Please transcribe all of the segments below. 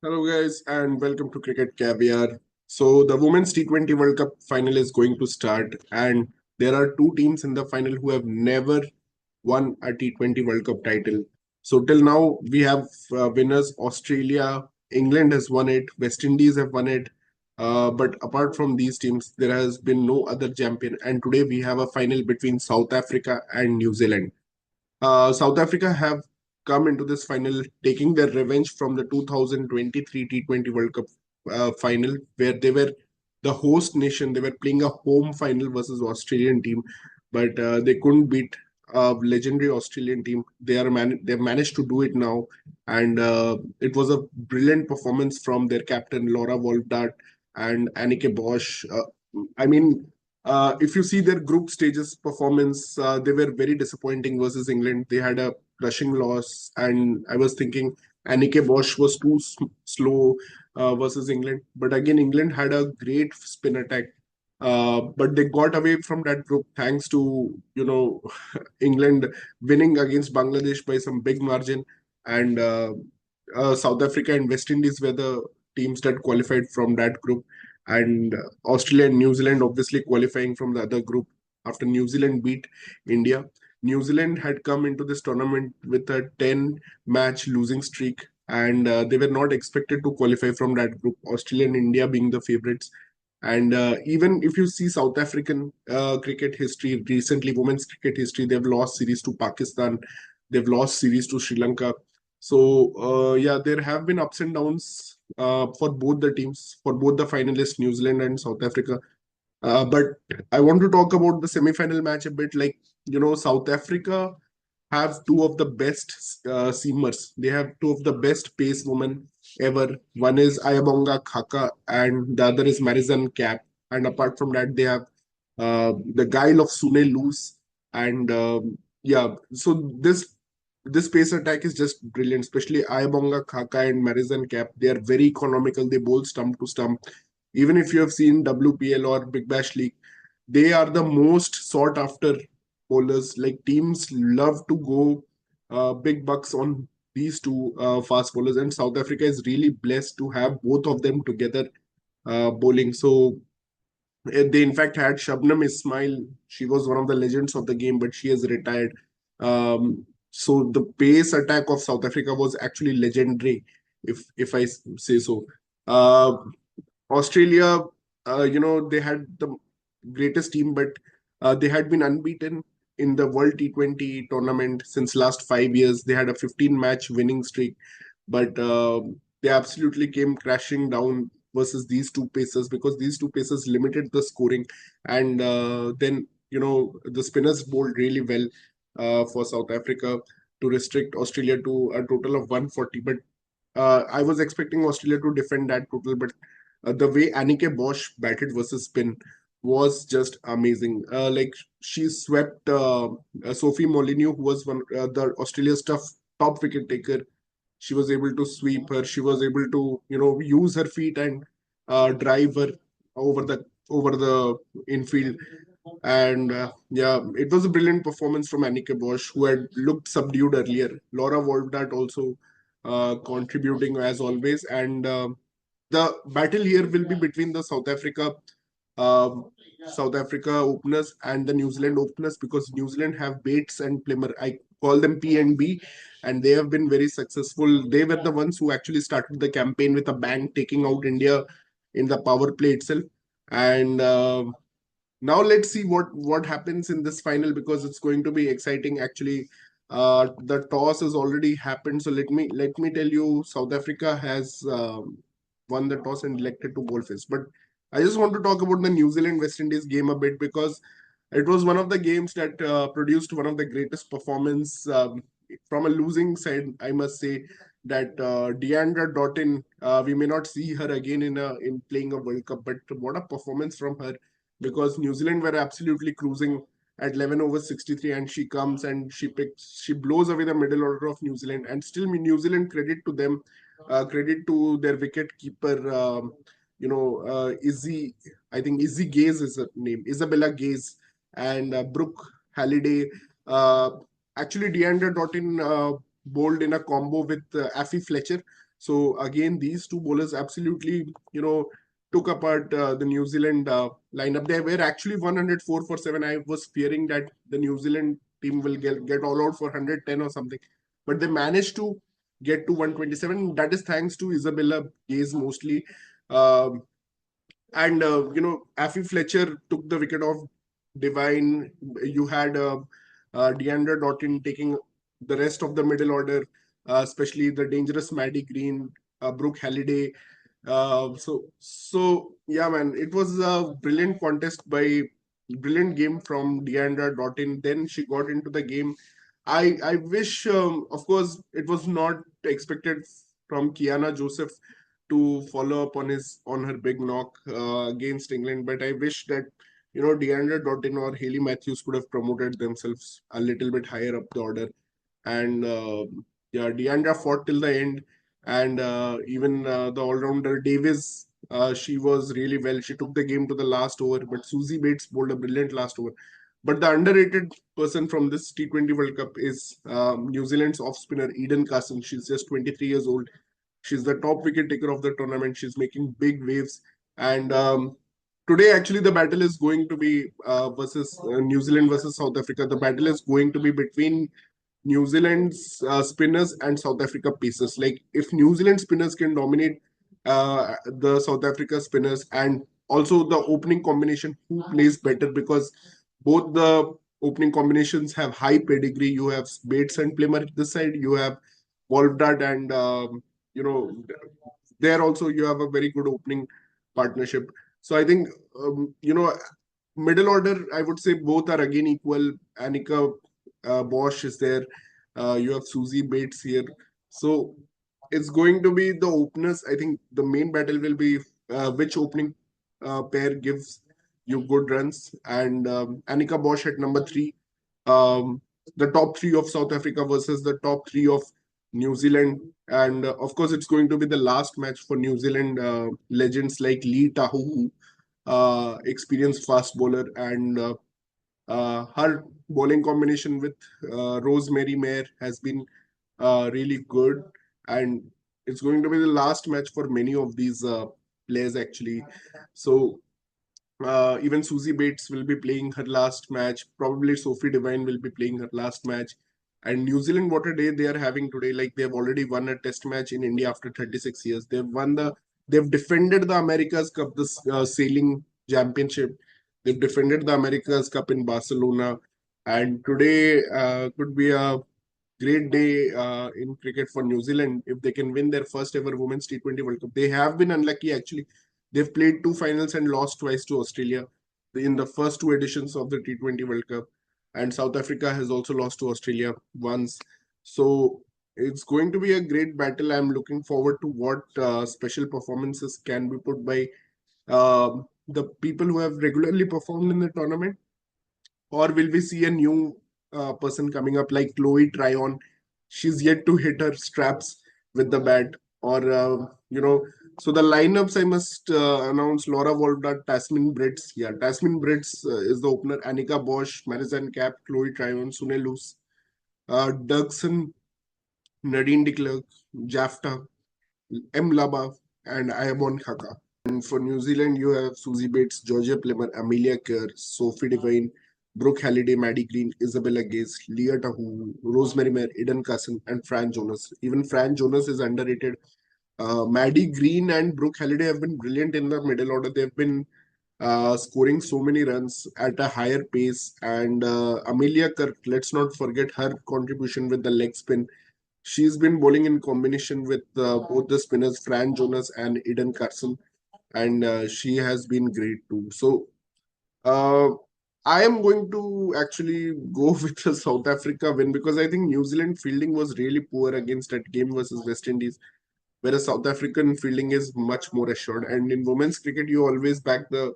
Hello, guys, and welcome to Cricket Caviar. So, the Women's T20 World Cup final is going to start, and there are two teams in the final who have never won a T20 World Cup title. So, till now, we have winners Australia, England has won it, West Indies have won it. But apart from these teams, there has been no other champion. And today, we have a final between South Africa and New Zealand. South Africa have come into this final taking their revenge from the 2023 T20 World Cup final, where they were the host nation. They were playing a home final versus Australian team, but they couldn't beat a legendary Australian team. They managed to do it now, and it was a brilliant performance from their captain Laura Wolfdart and Anneke Bosch. I mean, if you see their group stages performance, they were very disappointing versus England. They had a crushing loss, and I was thinking Anneke Bosch was too slow versus England. But again, England had a great spin attack. But they got away from that group thanks to England winning against Bangladesh by some big margin, and South Africa and West Indies were the teams that qualified from that group, and Australia and New Zealand obviously qualifying from the other group after New Zealand beat India. New Zealand had come into this tournament with a 10 match losing streak, and they were not expected to qualify from that group, Australia and India being the favorites. And even if you see South African cricket history, recently women's cricket history, they've lost series to Pakistan, they've lost series to Sri Lanka. So yeah, there have been ups and downs for both the teams, for both the finalists, New Zealand and South Africa. But I want to talk about the semi-final match a bit. Like, South Africa have two of the best seamers. They have two of the best pace women ever. One is Ayabonga Khaka, and the other is Marizan Cap. And apart from that, they have the guile of Sune Loose. And yeah, so this pace attack is just brilliant, especially Ayabonga Khaka and Marizan Cap. They are very economical. They bowl stump to stump. Even if you have seen WPL or Big Bash League, they are the most sought after bowlers. Like teams love to go big bucks on these two fast bowlers, and South Africa is really blessed to have both of them together bowling. So they in fact had Shabnam Ismail. She was one of the legends of the game, but she has retired. So the pace attack of South Africa was actually legendary, if I say so. Uh, Australia, they had the greatest team, but they had been unbeaten in the World T20 tournament since last 5 years. They had a 15 match winning streak, but they absolutely came crashing down versus these two pacers because these two pacers limited the scoring, and then the spinners bowled really well for South Africa to restrict Australia to a total of 140. But I was expecting Australia to defend that total, but the way Anneke Bosch batted versus spin was just amazing. Like she swept Sophie Molyneux, who was one the Australia's top wicket taker. She was able to sweep her. She was able to use her feet and drive her over the infield. And yeah, it was a brilliant performance from Anneke Bosch, who had looked subdued earlier. Laura Wolfdart also contributing as always. And the battle here will be between the um, South Africa openers and the New Zealand openers, because New Zealand have Bates and Plimmer. I call them P and B, and they have been very successful. They were the ones who actually started the campaign with a bang, taking out India in the power play itself. And now let's see what happens in this final, because it's going to be exciting actually. The toss has already happened, so let me tell you, South Africa has won the toss and elected to bowl first. But I just want to talk about the New Zealand West Indies game a bit, because it was one of the games that produced one of the greatest performance from a losing side, I must say. That Deandra Doughton, we may not see her again in playing a World Cup, but what a performance from her, because New Zealand were absolutely cruising at 11 over 63, and she comes and she blows away the middle order of New Zealand. And still, New Zealand, credit to them, credit to their wicket keeper, Izzy, I think Izzy Gaze is her name, Isabella Gaze, and Brooke Halliday. Uh, Actually, Deandra Doughton bowled in a combo with Affy Fletcher. So again, these two bowlers absolutely, took apart the New Zealand lineup. They were actually 104 for 7. I was fearing that the New Zealand team will get all out for 110 or something, but they managed to get to 127. That is thanks to Isabella Gaze mostly. Um, and Affy Fletcher took the wicket of Divine. You had Deandra Doughton taking the rest of the middle order, especially the dangerous Maddie Green, Brooke Halliday. So yeah, man, it was a brilliant game from Deandra Doughton. Then she got into the game. I wish, of course, it was not expected from Kiana Joseph to follow up on her big knock against England. But I wish that Deandra Doughton or Haley Matthews could have promoted themselves a little bit higher up the order. And yeah, Deandra fought till the end, and even the all-rounder Davis, she was really well. She took the game to the last over, but Susie Bates bowled a brilliant last over. But the underrated person from this T20 World Cup is New Zealand's off spinner Eden Carson. She's just 23 years old. She's the top wicket taker of the tournament. She's making big waves. And today, actually, the battle is going to be versus New Zealand versus South Africa. The battle is going to be between New Zealand's spinners and South Africa pacers. Like, if New Zealand spinners can dominate the South Africa spinners, and also the opening combination, who plays better, because both the opening combinations have high pedigree. You have Bates and Plummer at this side, you have Wolfdart and you know there also you have a very good opening partnership. So I think middle order, I would say both are again equal. Annika Bosch is there. You have Susie Bates here. So it's going to be the openers. I think the main battle will be which opening pair gives you good runs. And Annika Bosch at number three. Um, the top three of South Africa versus the top three of New Zealand. And of course, it's going to be the last match for New Zealand legends like Lee Tahu, experienced fast bowler, and her bowling combination with Rosemary Mayer has been really good, and it's going to be the last match for many of these players actually. So even Susie Bates will be playing her last match. Probably Sophie Devine will be playing her last match. And New Zealand, what a day they are having today! Like, they've already won a Test match in India after 36 years. They've defended the America's Cup, this sailing championship. They've defended the America's Cup in Barcelona, and today could be a great day in cricket for New Zealand if they can win their first ever Women's T20 World Cup. They have been unlucky actually. They've played two finals and lost twice to Australia in the first two editions of the T20 World Cup. And South Africa has also lost to Australia once. So it's going to be a great battle. I'm looking forward to what special performances can be put by the people who have regularly performed in the tournament. Or will we see a new person coming up like Chloe Tryon? She's yet to hit her straps with the bat. Or, so the lineups I must announce: Laura Wolfdart, Tasmin Brits. Yeah, Tasmin Brits is the opener. Annika Bosch, Marizanne Cap, Chloe Tryon, Sunelus, Dirksen, Nadine de Klerk, Jafta, M. Laba, and Ayabon Khaka. And for New Zealand, you have Susie Bates, Georgia Plummer, Amelia Kerr, Sophie Devine, Brooke Halliday, Maddie Green, Isabella Gaze, Leah Tahu, Rosemary Mayer, Eden Carson, and Fran Jonas. Even Fran Jonas is underrated. Maddie Green and Brooke Halliday have been brilliant in the middle order. They've been scoring so many runs at a higher pace. And Amelia Kirk, let's not forget her contribution with the leg spin. She's been bowling in combination with both the spinners, Fran Jonas and Eden Carson, and she has been great too. So uh, I am going to actually go with the South Africa win, because I think New Zealand fielding was really poor against that game versus West Indies, whereas South African fielding is much more assured. And in women's cricket, you always back the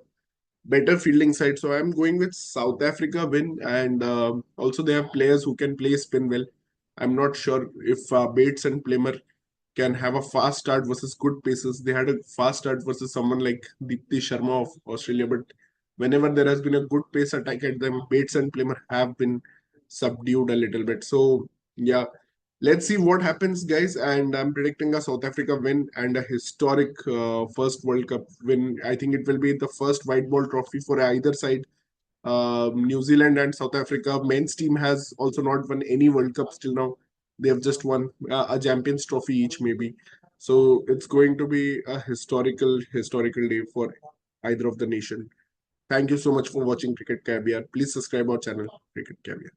better fielding side. So I'm going with South Africa win, and also they have players who can play spin well. I'm not sure if Bates and Plummer can have a fast start versus good paces. They had a fast start versus someone like Deepti Sharma of Australia, but whenever there has been a good pace attack at them, Bates and Plummer have been subdued a little bit. So yeah, let's see what happens, guys. And I'm predicting a South Africa win and a historic first World Cup win. I think it will be the first white ball trophy for either side. New Zealand and South Africa men's team has also not won any World Cups till now. They have just won a Champions Trophy each, maybe. So it's going to be a historical day for either of the nation. Thank you so much for watching Cricket Caviar. Please subscribe our channel, Cricket Caviar.